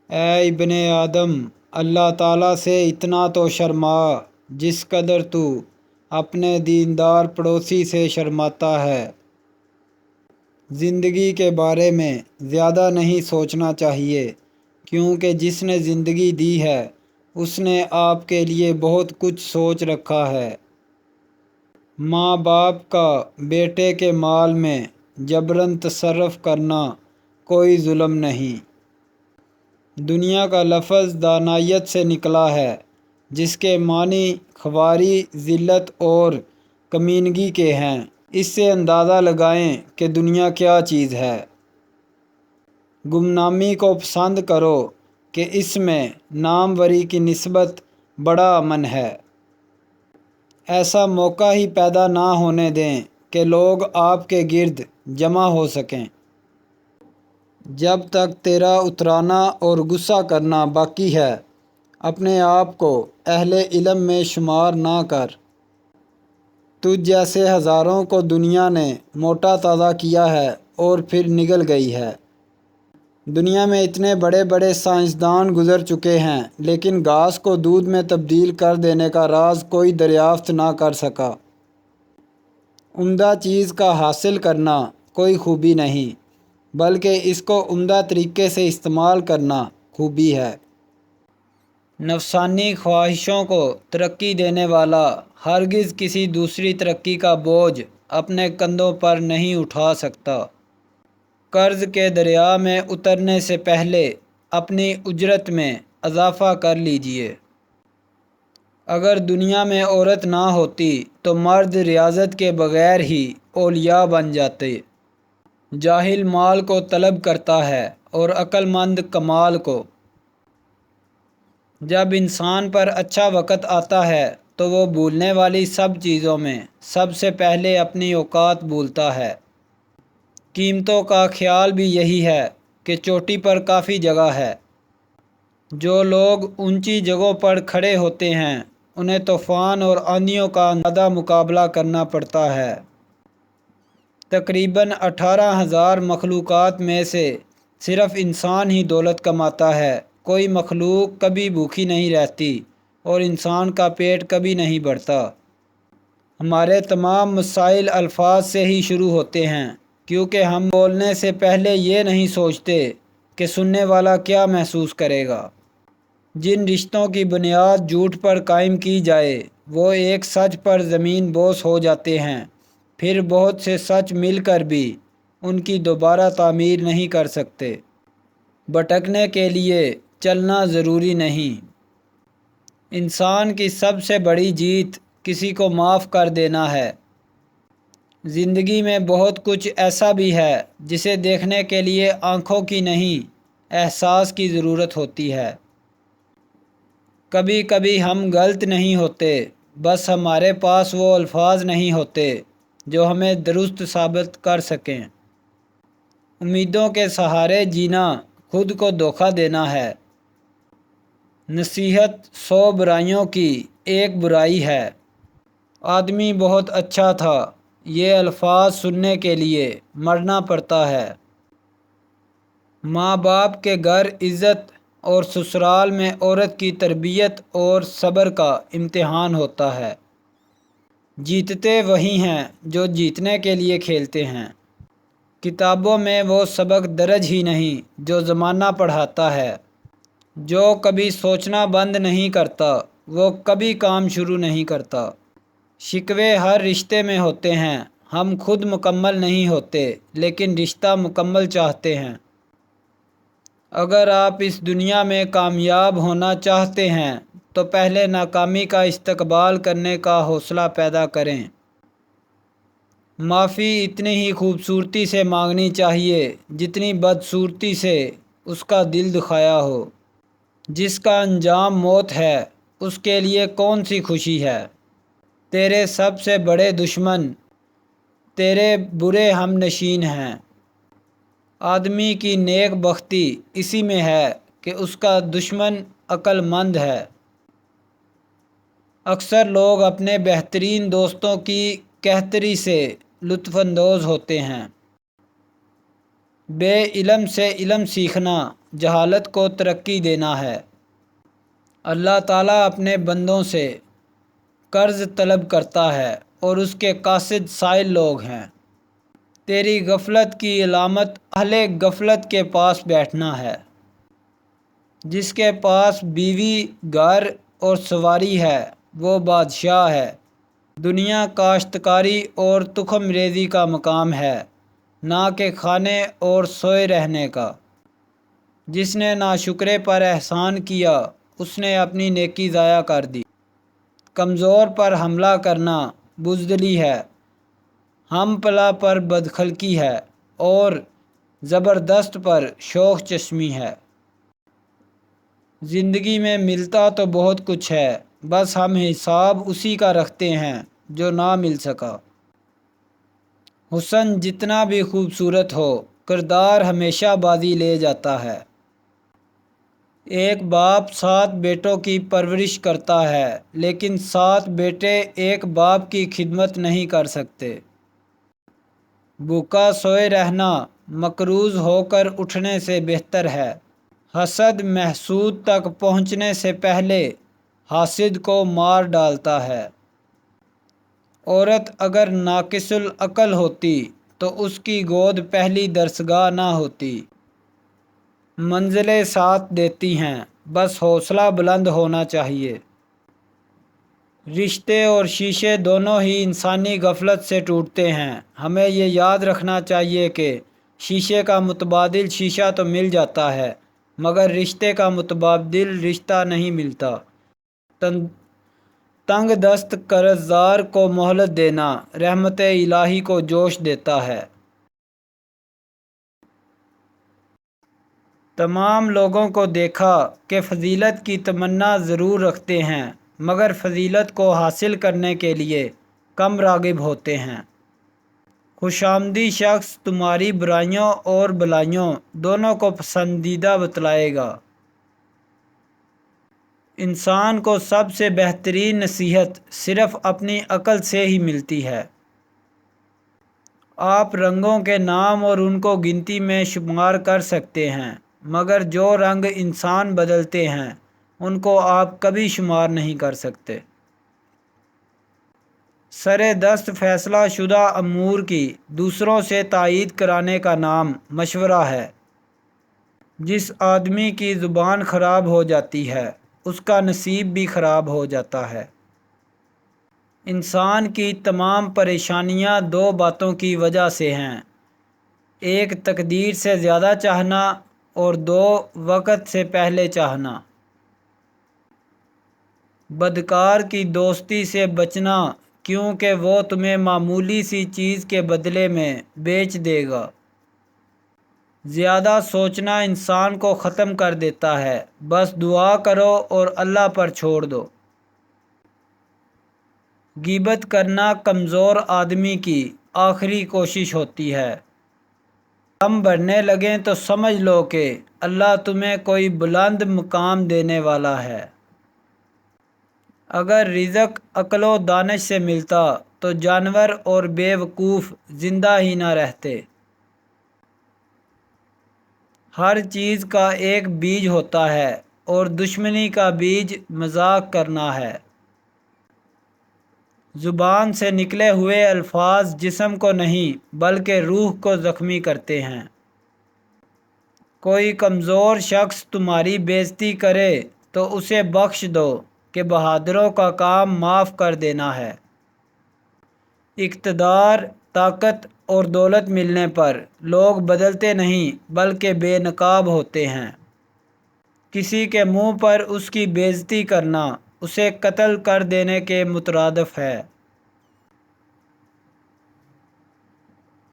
اے ابن آدم، اللہ تعالیٰ سے اتنا تو شرما جس قدر تو اپنے دیندار پڑوسی سے شرماتا ہے۔ زندگی کے بارے میں زیادہ نہیں سوچنا چاہیے، کیونکہ جس نے زندگی دی ہے اس نے آپ کے لیے بہت کچھ سوچ رکھا ہے۔ ماں باپ کا بیٹے کے مال میں جبراً تصرف کرنا کوئی ظلم نہیں۔ دنیا کا لفظ دانائیت سے نکلا ہے، جس کے معنی خواری، ذلت اور کمینگی کے ہیں۔ اس سے اندازہ لگائیں کہ دنیا کیا چیز ہے۔ گمنامی کو پسند کرو کہ اس میں ناموری کی نسبت بڑا امن ہے۔ ایسا موقع ہی پیدا نہ ہونے دیں کہ لوگ آپ کے گرد جمع ہو سکیں۔ جب تک تیرا اترانا اور غصہ کرنا باقی ہے، اپنے آپ کو اہل علم میں شمار نہ کر۔ تجھ جیسے ہزاروں کو دنیا نے موٹا تازہ کیا ہے اور پھر نگل گئی ہے۔ دنیا میں اتنے بڑے بڑے سائنسدان گزر چکے ہیں، لیکن گھاس کو دودھ میں تبدیل کر دینے کا راز کوئی دریافت نہ کر سکا۔ عمدہ چیز کا حاصل کرنا کوئی خوبی نہیں، بلکہ اس کو عمدہ طریقے سے استعمال کرنا خوبی ہے۔ نفسانی خواہشوں کو ترقی دینے والا ہرگز کسی دوسری ترقی کا بوجھ اپنے کندھوں پر نہیں اٹھا سکتا۔ قرض کے دریا میں اترنے سے پہلے اپنی اجرت میں اضافہ کر لیجئے۔ اگر دنیا میں عورت نہ ہوتی تو مرد ریاضت کے بغیر ہی اولیاء بن جاتے۔ جاہل مال کو طلب کرتا ہے اور عقل مند کمال کو۔ جب انسان پر اچھا وقت آتا ہے تو وہ بھولنے والی سب چیزوں میں سب سے پہلے اپنی اوقات بھولتا ہے۔ قیمتوں کا خیال بھی یہی ہے کہ چوٹی پر کافی جگہ ہے۔ جو لوگ اونچی جگہوں پر کھڑے ہوتے ہیں انہیں طوفان اور آندھیوں کا زیادہ مقابلہ کرنا پڑتا ہے۔ تقریباً 18,000 مخلوقات میں سے صرف انسان ہی دولت کماتا ہے۔ کوئی مخلوق کبھی بھوکی نہیں رہتی اور انسان کا پیٹ کبھی نہیں بھرتا۔ ہمارے تمام مسائل الفاظ سے ہی شروع ہوتے ہیں، کیونکہ ہم بولنے سے پہلے یہ نہیں سوچتے کہ سننے والا کیا محسوس کرے گا۔ جن رشتوں کی بنیاد جھوٹ پر قائم کی جائے وہ ایک سچ پر زمین بوس ہو جاتے ہیں، پھر بہت سے سچ مل کر بھی ان کی دوبارہ تعمیر نہیں کر سکتے۔ بھٹکنے کے لیے چلنا ضروری نہیں۔ انسان کی سب سے بڑی جیت کسی کو معاف کر دینا ہے۔ زندگی میں بہت کچھ ایسا بھی ہے جسے دیکھنے کے لیے آنکھوں کی نہیں، احساس کی ضرورت ہوتی ہے۔ کبھی کبھی ہم غلط نہیں ہوتے، بس ہمارے پاس وہ الفاظ نہیں ہوتے جو ہمیں درست ثابت کر سکیں۔ امیدوں کے سہارے جینا خود کو دھوکہ دینا ہے۔ نصیحت 100 برائیوں کی ایک برائی ہے۔ آدمی بہت اچھا تھا، یہ الفاظ سننے کے لیے مرنا پڑتا ہے۔ ماں باپ کے گھر عزت اور سسرال میں عورت کی تربیت اور صبر کا امتحان ہوتا ہے۔ جیتتے وہی ہیں جو جیتنے کے لیے کھیلتے ہیں۔ کتابوں میں وہ سبق درج ہی نہیں جو زمانہ پڑھاتا ہے۔ جو کبھی سوچنا بند نہیں کرتا وہ کبھی کام شروع نہیں کرتا۔ شکوے ہر رشتے میں ہوتے ہیں۔ ہم خود مکمل نہیں ہوتے لیکن رشتہ مکمل چاہتے ہیں۔ اگر آپ اس دنیا میں کامیاب ہونا چاہتے ہیں تو پہلے ناکامی کا استقبال کرنے کا حوصلہ پیدا کریں۔ معافی اتنی ہی خوبصورتی سے مانگنی چاہیے جتنی بدصورتی سے اس کا دل دکھایا ہو۔ جس کا انجام موت ہے اس کے لیے کون سی خوشی ہے۔ تیرے سب سے بڑے دشمن تیرے برے ہم نشین ہیں۔ آدمی کی نیک بختی اسی میں ہے کہ اس کا دشمن عقل مند ہے۔ اکثر لوگ اپنے بہترین دوستوں کی قحطی سے لطف اندوز ہوتے ہیں۔ بے علم سے علم سیکھنا جہالت کو ترقی دینا ہے۔ اللہ تعالیٰ اپنے بندوں سے قرض طلب کرتا ہے اور اس کے قاصد سائل لوگ ہیں۔ تیری غفلت کی علامت اہل غفلت کے پاس بیٹھنا ہے۔ جس کے پاس بیوی، گھر اور سواری ہے وہ بادشاہ ہے۔ دنیا کاشتکاری اور تخم ریزی کا مقام ہے، نہ کہ کھانے اور سوئے رہنے کا۔ جس نے ناشکرے پر احسان کیا اس نے اپنی نیکی ضائع کر دی۔ کمزور پر حملہ کرنا بزدلی ہے، ہم پلہ پر بدخلقی ہے اور زبردست پر شوخ چشمی ہے۔ زندگی میں ملتا تو بہت کچھ ہے، بس ہم حساب اسی کا رکھتے ہیں جو نہ مل سکا۔ حسن جتنا بھی خوبصورت ہو، کردار ہمیشہ بازی لے جاتا ہے۔ ایک باپ 7 بیٹوں کی پرورش کرتا ہے لیکن 7 بیٹے ایک باپ کی خدمت نہیں کر سکتے۔ بھوکا سوئے رہنا مقروض ہو کر اٹھنے سے بہتر ہے۔ حسد محسود تک پہنچنے سے پہلے حاسد کو مار ڈالتا ہے۔ عورت اگر ناقص العقل ہوتی تو اس کی گود پہلی درسگاہ نہ ہوتی۔ منزلیں ساتھ دیتی ہیں، بس حوصلہ بلند ہونا چاہیے۔ رشتے اور شیشے دونوں ہی انسانی غفلت سے ٹوٹتے ہیں۔ ہمیں یہ یاد رکھنا چاہیے کہ شیشے کا متبادل شیشہ تو مل جاتا ہے مگر رشتے کا متبادل رشتہ نہیں ملتا۔ تنگ دست قرضدار کو مہلت دینا رحمت الہی کو جوش دیتا ہے۔ تمام لوگوں کو دیکھا کہ فضیلت کی تمنا ضرور رکھتے ہیں مگر فضیلت کو حاصل کرنے کے لیے کم راغب ہوتے ہیں۔ خوش آمدی شخص تمہاری برائیوں اور بھلائیوں دونوں کو پسندیدہ بتلائے گا۔ انسان کو سب سے بہترین نصیحت صرف اپنی عقل سے ہی ملتی ہے۔ آپ رنگوں کے نام اور ان کو گنتی میں شمار کر سکتے ہیں مگر جو رنگ انسان بدلتے ہیں ان کو آپ کبھی شمار نہیں کر سکتے۔ سر دست فیصلہ شدہ امور کی دوسروں سے تائید کرانے کا نام مشورہ ہے۔ جس آدمی کی زبان خراب ہو جاتی ہے اس کا نصیب بھی خراب ہو جاتا ہے۔ انسان کی تمام پریشانیاں 2 باتوں کی وجہ سے ہیں، ایک تقدیر سے زیادہ چاہنا اور 2 وقت سے پہلے چاہنا۔ بدکار کی دوستی سے بچنا کیونکہ وہ تمہیں معمولی سی چیز کے بدلے میں بیچ دے گا۔ زیادہ سوچنا انسان کو ختم کر دیتا ہے، بس دعا کرو اور اللہ پر چھوڑ دو۔ غیبت کرنا کمزور آدمی کی آخری کوشش ہوتی ہے۔ دم بھرنے لگیں تو سمجھ لو کہ اللہ تمہیں کوئی بلند مقام دینے والا ہے۔ اگر رزق عقل و دانش سے ملتا تو جانور اور بے وقوف زندہ ہی نہ رہتے۔ ہر چیز کا ایک بیج ہوتا ہے اور دشمنی کا بیج مذاق کرنا ہے۔ زبان سے نکلے ہوئے الفاظ جسم کو نہیں بلکہ روح کو زخمی کرتے ہیں۔ کوئی کمزور شخص تمہاری بے عزتی کرے تو اسے بخش دو کہ بہادروں کا کام معاف کر دینا ہے۔ اقتدار، طاقت اور دولت ملنے پر لوگ بدلتے نہیں بلکہ بے نقاب ہوتے ہیں۔ کسی کے منہ پر اس کی بے عزتی کرنا اسے قتل کر دینے کے مترادف ہے۔